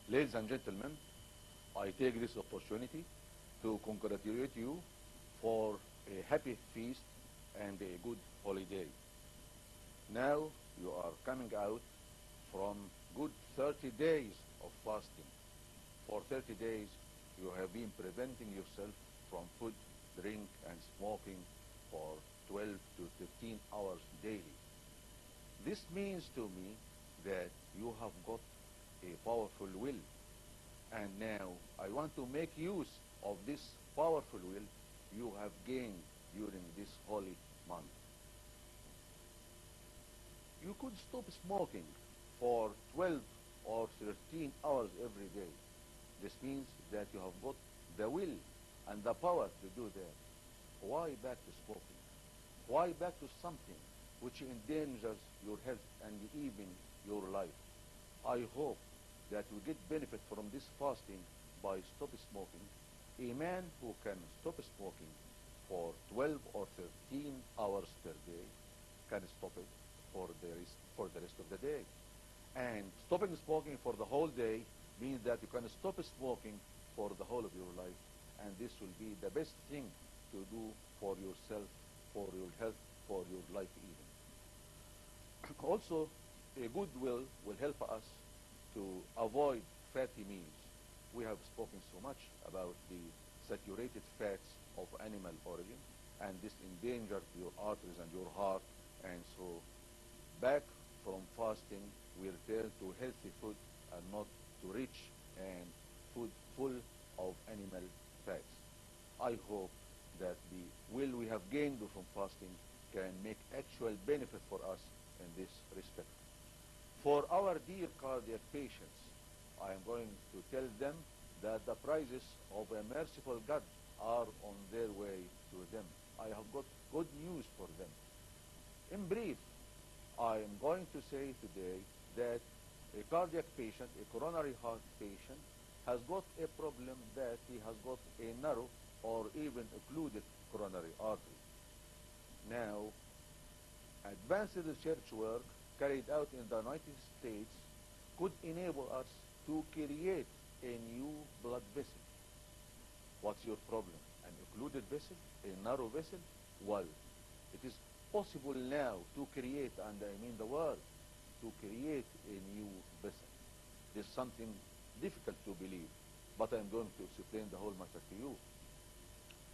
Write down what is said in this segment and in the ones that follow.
Ladies and gentlemen, I take this opportunity to congratulate you for a happy feast and a good holiday. Now you are coming out from good 30 days of fasting. For 30 days you have been preventing yourself from food, drink and smoking for 12 to 15 hours daily. This means to me that you have got a powerful will, and now I want to make use of this powerful will you have gained during this holy month. You could stop smoking for 12 or 13 hours every day. This means that you have got the will and the power to do that. Why back to smoking? Why back to something which endangers your health and even your life? I hope that you get benefit from this fasting by stop smoking. A man who can stop smoking for 12 or 13 hours per day can stop it for the rest of the day. And stopping smoking for the whole day means that you can stop smoking for the whole of your life. And this will be the best thing to do for yourself, for your health, for your life even. Also, a good will help us to avoid fatty meals. We have spoken so much about the saturated fats of animal origin, and this endangers your arteries and your heart. And so back from fasting, we return to healthy food and not to rich and food full of animal fats. I hope that the will we have gained from fasting can make actual benefit for us in this respect. For our dear cardiac patients, I am going to tell them that the prizes of a merciful God are on their way to them. I have got good news for them. In brief, I am going to say today that a cardiac patient, a coronary heart patient, has got a problem that he has got a narrow or even occluded coronary artery. Now, advanced research work carried out in the United States could enable us to create a new blood vessel. What's your problem? An occluded vessel? A narrow vessel? Well, it is possible now to create, and I mean the word, to create a new vessel. This is something difficult to believe, but I'm going to explain the whole matter to you.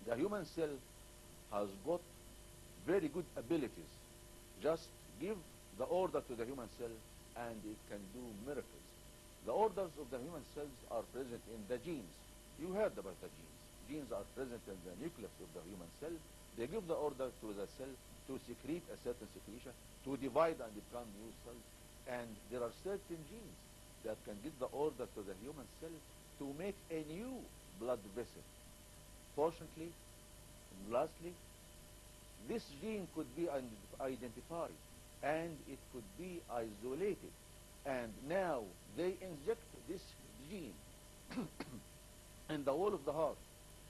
The human cell has got very good abilities. Just give the order to the human cell and it can do miracles. The orders of the human cells are present in the genes. You heard about the genes. Genes are present in the nucleus of the human cell. They give the order to the cell to secrete a certain secretion, to divide and become new cells. And there are certain genes that can give the order to the human cell to make a new blood vessel. Fortunately, and lastly, this gene could be identified and it could be isolated. And now they inject this gene in the wall of the heart,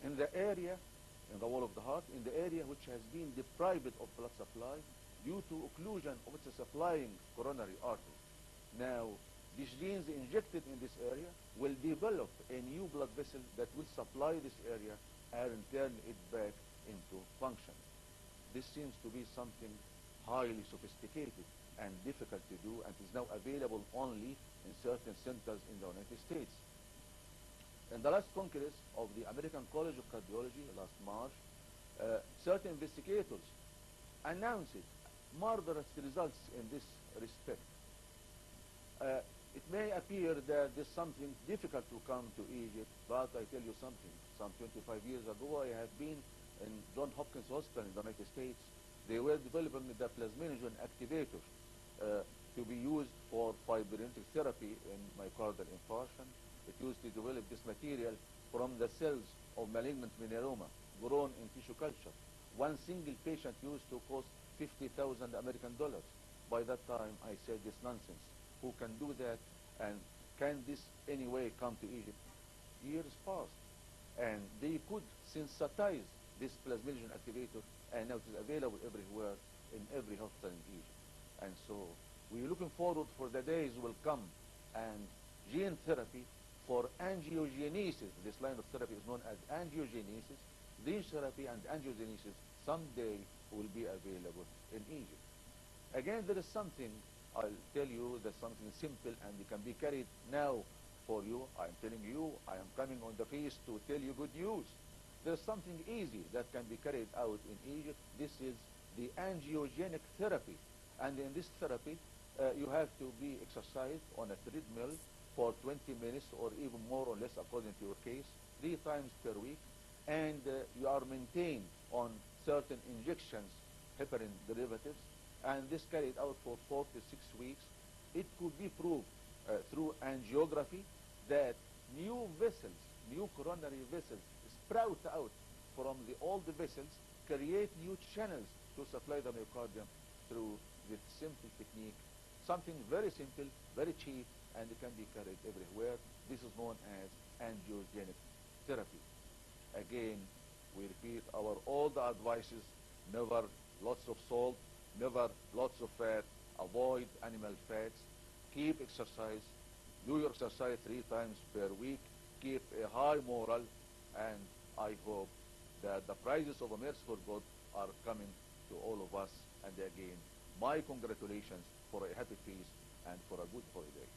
in the area which has been deprived of blood supply due to occlusion of its supplying coronary artery. Now, these genes injected in this area will develop a new blood vessel that will supply this area and turn it back into function. This seems to be something highly sophisticated and difficult to do, and is now available only in certain centers in the United States. In the last Congress of the American College of Cardiology last March, certain investigators announced marvelous results in this respect. It may appear that there's something difficult to come to Egypt, but I tell you something. Some 25 years ago, I have been in Johns Hopkins Hospital in the United States. They were developing the plasminogen activator to be used for fibrinolytic therapy in myocardial infarction. It used to develop this material from the cells of malignant melanoma grown in tissue culture. One single patient used to cost $50,000 American dollars. By that time, I said, this nonsense. Who can do that? And can this anyway come to Egypt? Years passed, and they could sensitize this plasminogen activator, and now it is available everywhere in every hospital in Egypt. And so we're looking forward for the days will come and gene therapy for angiogenesis. This line of therapy is known as angiogenesis. This therapy and angiogenesis someday will be available in Egypt. Again, there is something I'll tell you, there's something simple and it can be carried now for you. I'm telling you, I am coming on the feast to tell you good news. There's something easy that can be carried out in Egypt. This is the angiogenic therapy. And in this therapy, you have to be exercised on a treadmill for 20 minutes or even more or less according to your case, 3 times per week. And you are maintained on certain injections, heparin derivatives, and this carried out for 4 to 6 weeks. It could be proved through angiography that new vessels, new coronary vessels sprout out from the old vessels, create new channels to supply the myocardium through this simple technique. Something very simple, very cheap, and it can be carried everywhere. This is known as angiogenic therapy. Again, we repeat our all the advices: never lots of salt, never lots of fat, avoid animal fats, keep exercise, do your exercise 3 times per week, keep a high moral, and I hope that the prizes of a merciful God are coming to all of us. And again, my congratulations for a happy feast and for a good holiday.